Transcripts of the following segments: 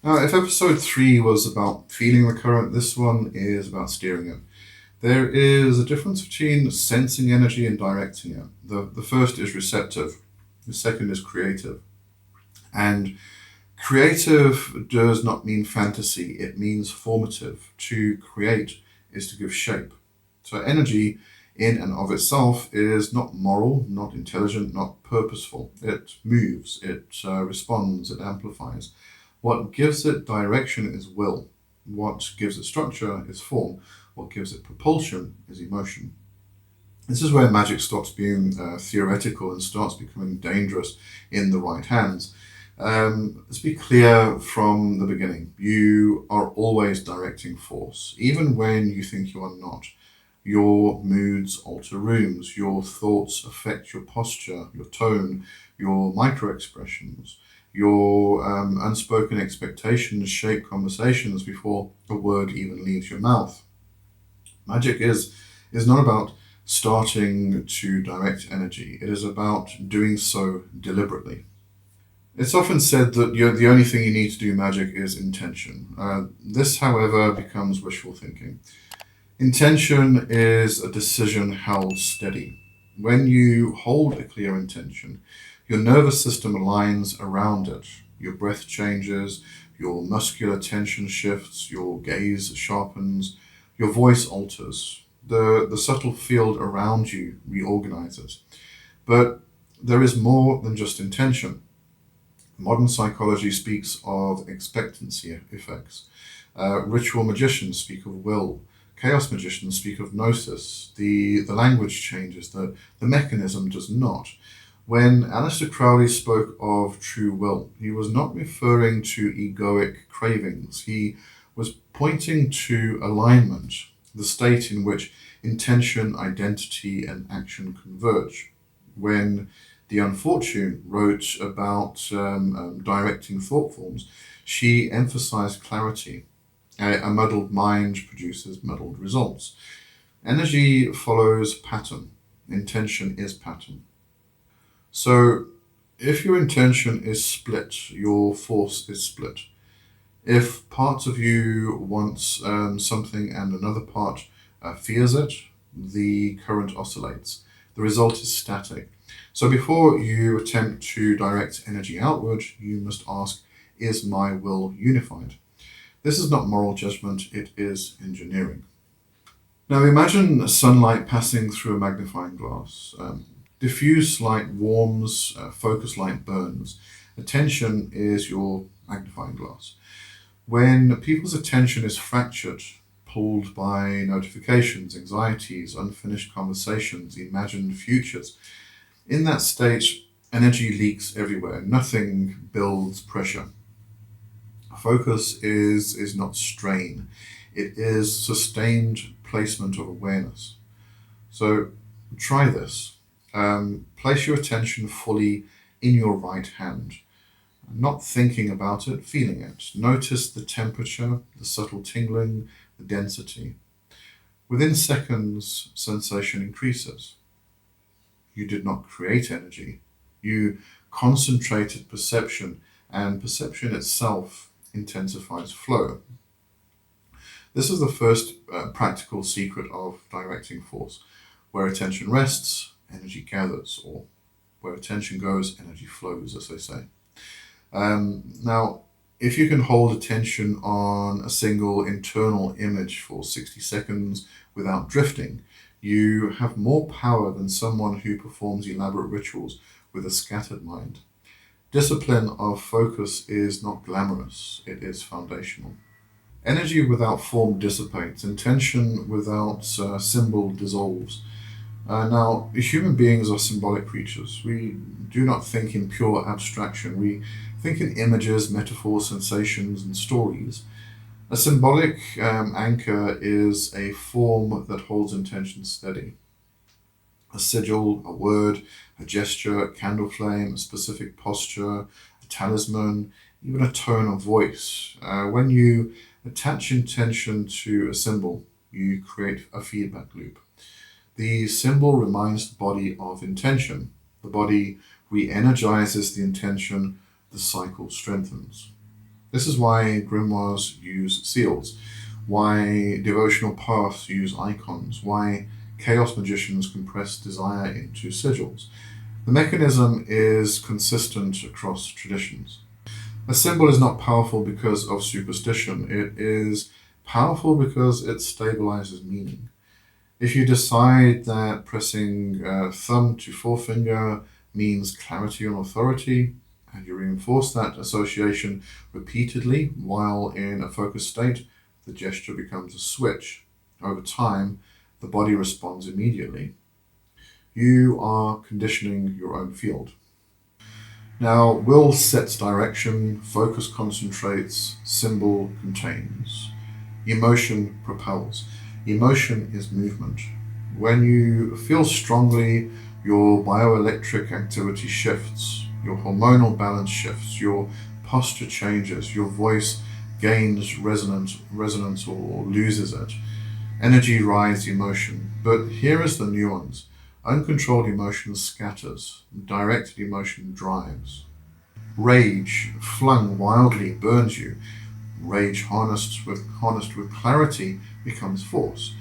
Now, if episode 3 was about feeling the current, this one is about steering it. There is a difference between sensing energy and directing it. The first is receptive, the second is creative. And creative does not mean fantasy, it means formative. To create is to give shape. So, energy in and of itself is not moral, not intelligent, not purposeful. It moves, it responds, it amplifies. What gives it direction is will. What gives it structure is form. What gives it propulsion is emotion. This is where magic stops being theoretical and starts becoming dangerous in the right hands. Let's be clear from the beginning. You are always directing force, even when you think you are not. Your moods alter rooms, your thoughts affect your posture, your tone, your micro expressions. Your unspoken expectations shape conversations before a word even leaves your mouth. Magic is not about starting to direct energy. It is about doing so deliberately. It's often said that the only thing you need to do magic is intention. This, however, becomes wishful thinking. Intention is a decision held steady. When you hold a clear intention, your nervous system aligns around it. Your breath changes, your muscular tension shifts, your gaze sharpens, your voice alters. The subtle field around you reorganizes. But there is more than just intention. Modern psychology speaks of expectancy effects. Ritual magicians speak of will. Chaos magicians speak of gnosis. The language changes, the mechanism does not. When Aleister Crowley spoke of true will, he was not referring to egoic cravings. He was pointing to alignment, the state in which intention, identity, and action converge. When the Unfortunate wrote about directing thought forms, she emphasized clarity. A muddled mind produces muddled results. Energy follows pattern. Intention is pattern. So, if your intention is split, your force is split. If parts of you wants something and another part fears it, the current oscillates. The result is static. So before you attempt to direct energy outward, you must ask, is my will unified? This is not moral judgment, it is engineering. Now imagine sunlight passing through a magnifying glass. Diffuse light warms, focus light burns. Attention is your magnifying glass. When people's attention is fractured, pulled by notifications, anxieties, unfinished conversations, imagined futures, in that state, energy leaks everywhere. Nothing builds pressure. Focus is not strain, it is sustained placement of awareness. So try this. Place your attention fully in your right hand, not thinking about it, feeling it. Notice the temperature, the subtle tingling, the density. Within seconds, sensation increases. You did not create energy, you concentrated perception, and perception itself intensifies flow. This is the first practical secret of directing force. Where attention rests, energy gathers, or where attention goes, energy flows, as they say. Now, if you can hold attention on a single internal image for 60 seconds without drifting, you have more power than someone who performs elaborate rituals with a scattered mind. Discipline of focus is not glamorous, it is foundational. Energy without form dissipates, intention without symbol dissolves. Now, human beings are symbolic creatures. We do not think in pure abstraction, we think in images, metaphors, sensations, and stories. A symbolic anchor is a form that holds intention steady. A sigil, a word, a gesture, a candle flame, a specific posture, a talisman, even a tone of voice. When you attach intention to a symbol, you create a feedback loop. The symbol reminds the body of intention. The body re energizes the intention, the cycle strengthens. This is why grimoires use seals, why devotional paths use icons, why chaos magicians compress desire into sigils. The mechanism is consistent across traditions. A symbol is not powerful because of superstition. It is powerful because it stabilizes meaning. If you decide that pressing thumb to forefinger means clarity and authority, and you reinforce that association repeatedly while in a focused state, the gesture becomes a switch. Over time, the body responds immediately. You are conditioning your own field. Now, will sets direction, focus concentrates, symbol contains. Emotion propels. Emotion is movement. When you feel strongly, your bioelectric activity shifts, your hormonal balance shifts, your posture changes, your voice gains resonance or loses it. Energy rides emotion. But here is the nuance. Uncontrolled emotion scatters. Directed emotion drives. Rage, flung wildly, burns you. Rage harnessed with clarity becomes force.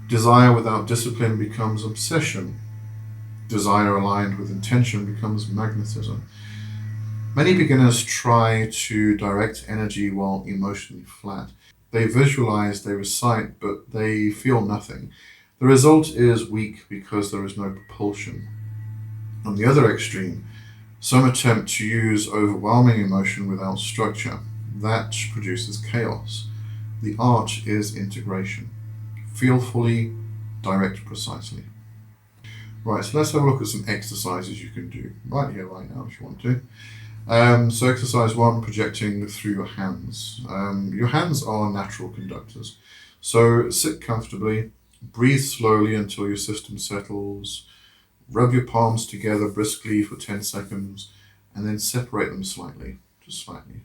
Desire without discipline becomes obsession. Desire aligned with intention becomes magnetism. Many beginners try to direct energy while emotionally flat. They visualize, they recite, but they feel nothing. The result is weak because there is no propulsion. On the other extreme, some attempt to use overwhelming emotion without structure. That produces chaos. The art is integration. Feel fully, direct precisely. Right, so let's have a look at some exercises you can do right here, right now, if you want to. So exercise 1, projecting through your hands. Your hands are natural conductors. So sit comfortably, breathe slowly until your system settles, rub your palms together briskly for 10 seconds, and then separate them slightly, just slightly.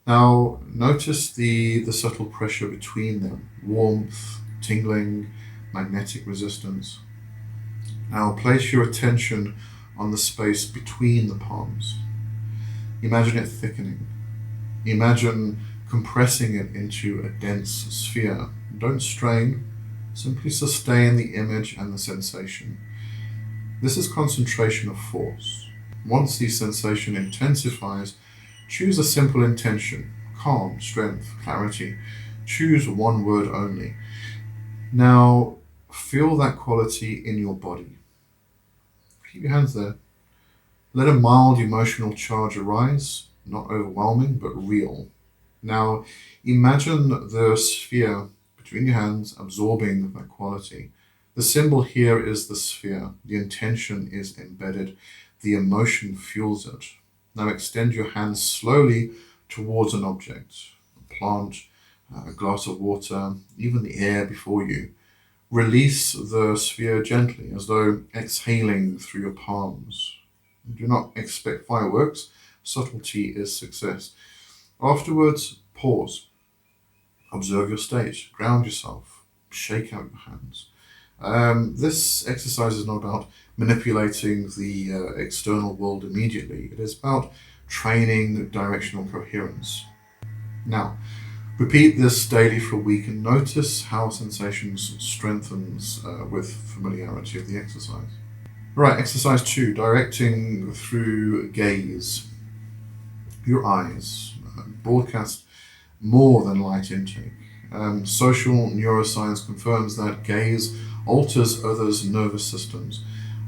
Now, notice the subtle pressure between them, warmth, tingling, magnetic resistance. Now, place your attention on the space between the palms. Imagine it thickening. Imagine compressing it into a dense sphere. Don't strain, simply sustain the image and the sensation. This is concentration of force. Once the sensation intensifies, choose a simple intention: calm, strength, clarity. Choose one word only. Now, feel that quality in your body. Keep your hands there. Let a mild emotional charge arise, not overwhelming, but real. Now, imagine the sphere between your hands absorbing that quality. The symbol here is the sphere. The intention is embedded. The emotion fuels it. Now extend your hands slowly towards an object, a plant, a glass of water, even the air before you. Release the sphere gently, as though exhaling through your palms. Do not expect fireworks. Subtlety is success. Afterwards, pause. Observe your state. Ground yourself. Shake out your hands. This exercise is not about manipulating the external world immediately. It is about training directional coherence. Now, repeat this daily for a week and notice how sensations strengthens with familiarity of the exercise. Right, exercise 2, directing through gaze. Your eyes broadcast more than light intake. Social neuroscience confirms that gaze alters others' nervous systems.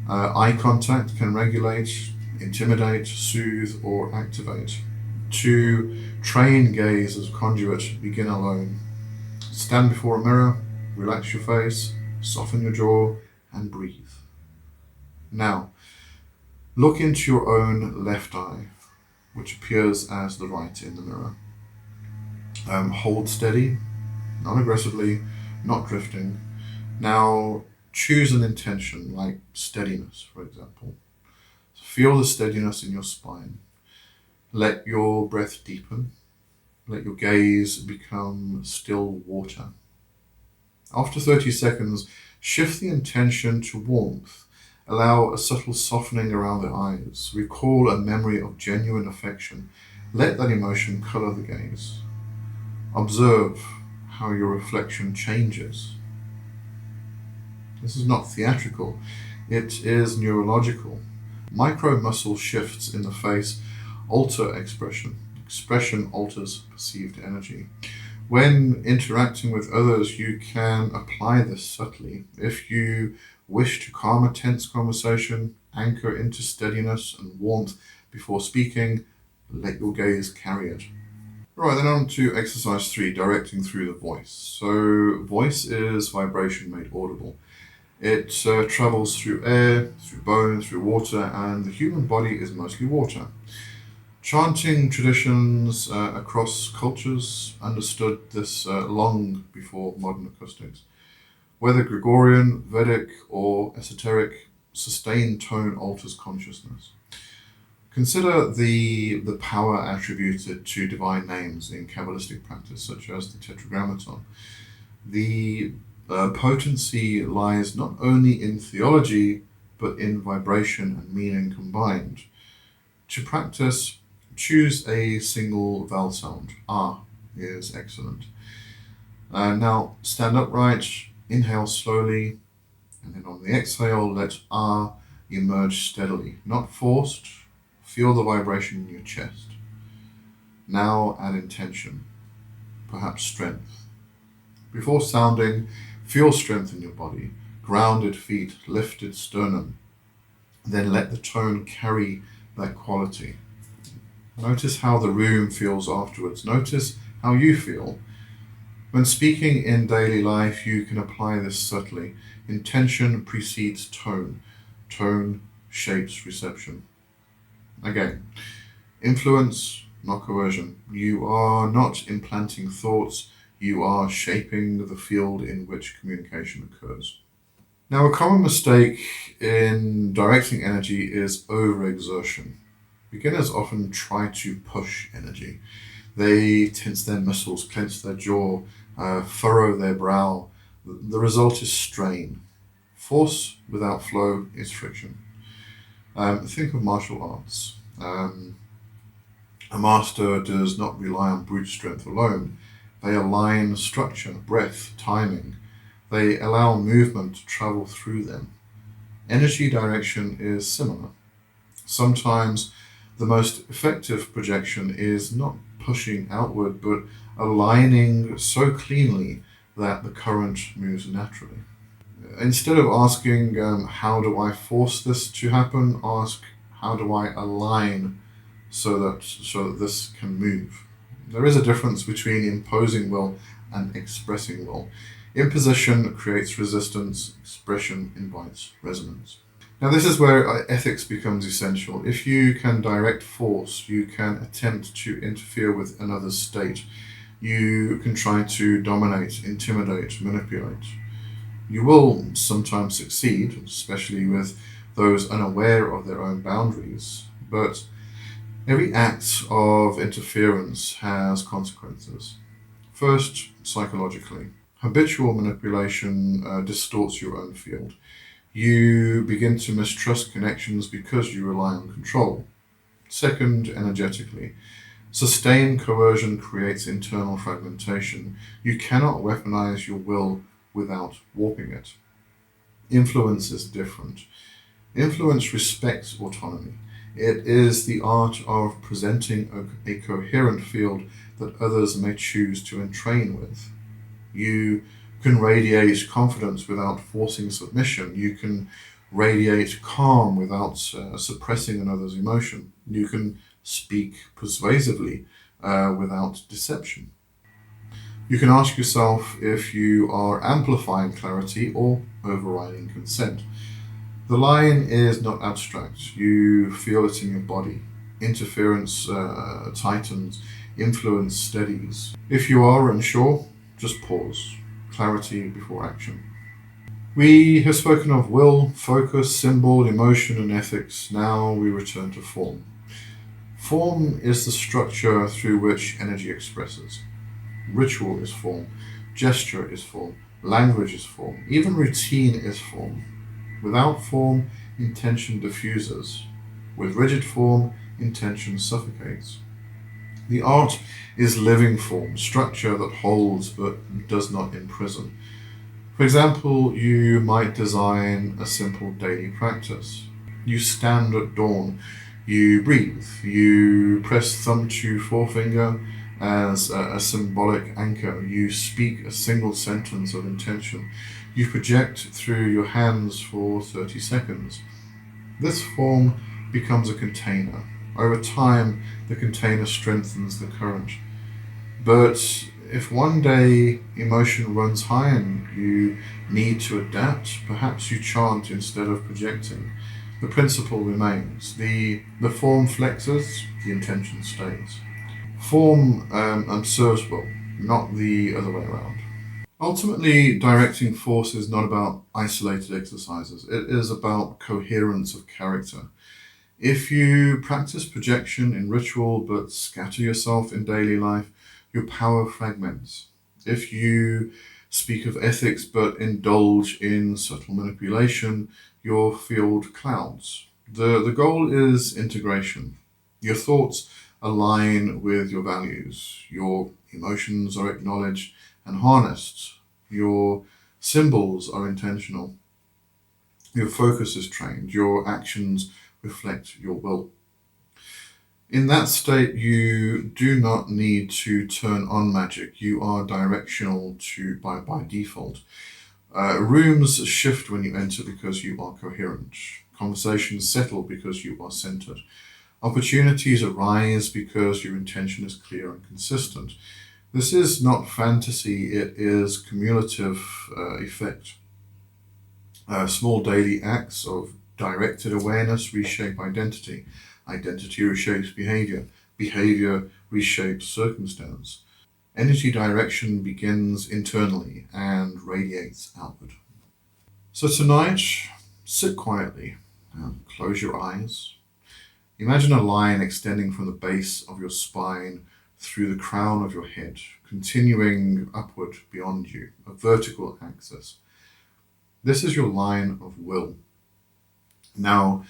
Eye contact can regulate, intimidate, soothe, or activate. To train gaze as conduit, begin alone. Stand before a mirror, relax your face, soften your jaw, and breathe. Now, look into your own left eye, which appears as the right in the mirror. Hold steady, not aggressively, not drifting. Now, choose an intention, like steadiness, for example. Feel the steadiness in your spine. Let your breath deepen. Let your gaze become still water. After 30 seconds, shift the intention to warmth. Allow a subtle softening around the eyes. Recall a memory of genuine affection. Let that emotion color the gaze. Observe how your reflection changes. This is not theatrical, it is neurological. Micro muscle shifts in the face alter expression. Expression alters perceived energy. When interacting with others, you can apply this subtly. If you wish to calm a tense conversation, anchor into steadiness and warmth before speaking, let your gaze carry it. Right, then on to exercise 3, directing through the voice. So, voice is vibration made audible. It travels through air, through bone, through water, and the human body is mostly water. Chanting traditions across cultures understood this long before modern acoustics. Whether Gregorian, Vedic, or esoteric, sustained tone alters consciousness. Consider the power attributed to divine names in Kabbalistic practice, such as the Tetragrammaton. The potency lies not only in theology, but in vibration and meaning combined. To practice, choose a single vowel sound. Ah is excellent. Now stand upright, inhale slowly, and then on the exhale, let ah emerge steadily, not forced. Feel the vibration in your chest. Now add intention, perhaps strength. Before sounding, feel strength in your body, grounded feet, lifted sternum. Then let the tone carry that quality. Notice how the room feels afterwards. Notice how you feel. When speaking in daily life, you can apply this subtly. Intention precedes tone. Tone shapes reception. Again, influence, not coercion. You are not implanting thoughts, you are shaping the field in which communication occurs. Now, a common mistake in directing energy is overexertion. Beginners often try to push energy. They tense their muscles, clench their jaw, furrow their brow. The result is strain. Force without flow is friction. Think of martial arts. A master does not rely on brute strength alone. They align structure, breath, timing. They allow movement to travel through them. Energy direction is similar. Sometimes the most effective projection is not pushing outward, but aligning so cleanly that the current moves naturally. Instead of asking, how do I force this to happen, ask, how do I align so that this can move? There is a difference between imposing will and expressing will. Imposition creates resistance, expression invites resonance. Now, this is where ethics becomes essential. If you can direct force, you can attempt to interfere with another's state. You can try to dominate, intimidate, manipulate. You will sometimes succeed, especially with those unaware of their own boundaries, but every act of interference has consequences. First, psychologically. Habitual manipulation distorts your own field. You begin to mistrust connections because you rely on control. Second, energetically. Sustained coercion creates internal fragmentation. You cannot weaponize your will without warping it. Influence is different. Influence respects autonomy. It is the art of presenting a coherent field that others may choose to entrain with. You can radiate confidence without forcing submission. You can radiate calm without suppressing another's emotion. You can speak persuasively without deception. You can ask yourself if you are amplifying clarity or overriding consent. The line is not abstract. You feel it in your body. Interference tightens, influence steadies. If you are unsure, just pause. Clarity before action. We have spoken of will, focus, symbol, emotion, and ethics. Now we return to form. Form is the structure through which energy expresses. Ritual is form. Gesture is form. Language is form. Even routine is form. Without form, intention diffuses. With rigid form, intention suffocates. The art is living form, structure that holds but does not imprison. For example, you might design a simple daily practice. You stand at dawn, you breathe, you press thumb to forefinger as a symbolic anchor, you speak a single sentence of intention, you project through your hands for 30 seconds. This form becomes a container. Over time, the container strengthens the current. But if one day emotion runs high and you need to adapt, perhaps you chant instead of projecting. The principle remains. The form flexes, the intention stays. Form serves well, not the other way around. Ultimately, directing force is not about isolated exercises. It is about coherence of character. If you practice projection in ritual but scatter yourself in daily life, your power fragments. If you speak of ethics but indulge in subtle manipulation, your field clouds. The goal is integration. Your thoughts align with your values. Your emotions are acknowledged and harnessed. Your symbols are intentional. Your focus is trained. Your actions reflect your will. In that state, you do not need to turn on magic. You are directional by default. Rooms shift when you enter because you are coherent. Conversations settle because you are centered. Opportunities arise because your intention is clear and consistent. This is not fantasy, it is cumulative effect. Small daily acts of directed awareness reshape identity. Identity reshapes behavior. Behavior reshapes circumstance. Energy direction begins internally and radiates outward. So tonight, sit quietly and close your eyes. Imagine a line extending from the base of your spine through the crown of your head, continuing upward beyond you, a vertical axis. This is your line of will. Now,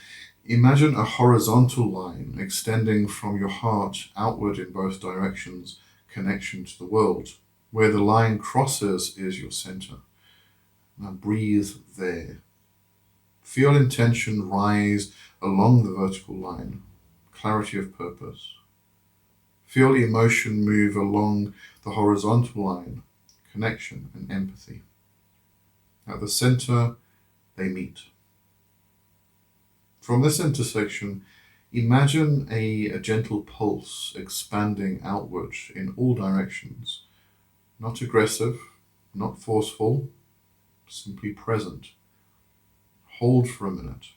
imagine a horizontal line extending from your heart outward in both directions, connection to the world. Where the line crosses is your center. Now breathe there. Feel intention rise along the vertical line, clarity of purpose. Feel emotion move along the horizontal line, connection and empathy. At the center, they meet. From this intersection, imagine a gentle pulse expanding outward in all directions. Not aggressive, not forceful, simply present. Hold for a minute,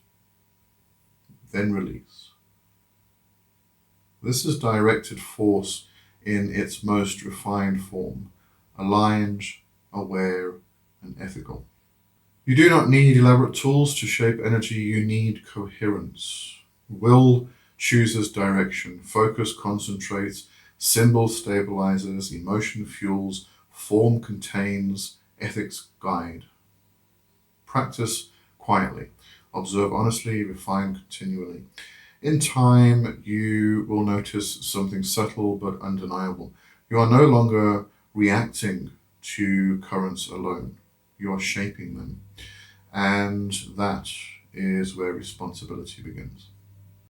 then release. This is directed force in its most refined form, aligned, aware, and ethical. You do not need elaborate tools to shape energy, you need coherence. Will chooses direction, focus concentrates, symbol stabilizes, emotion fuels, form contains, ethics guide. Practice quietly, observe honestly, refine continually. In time, you will notice something subtle but undeniable. You are no longer reacting to currents alone, you are shaping them. And that is where responsibility begins.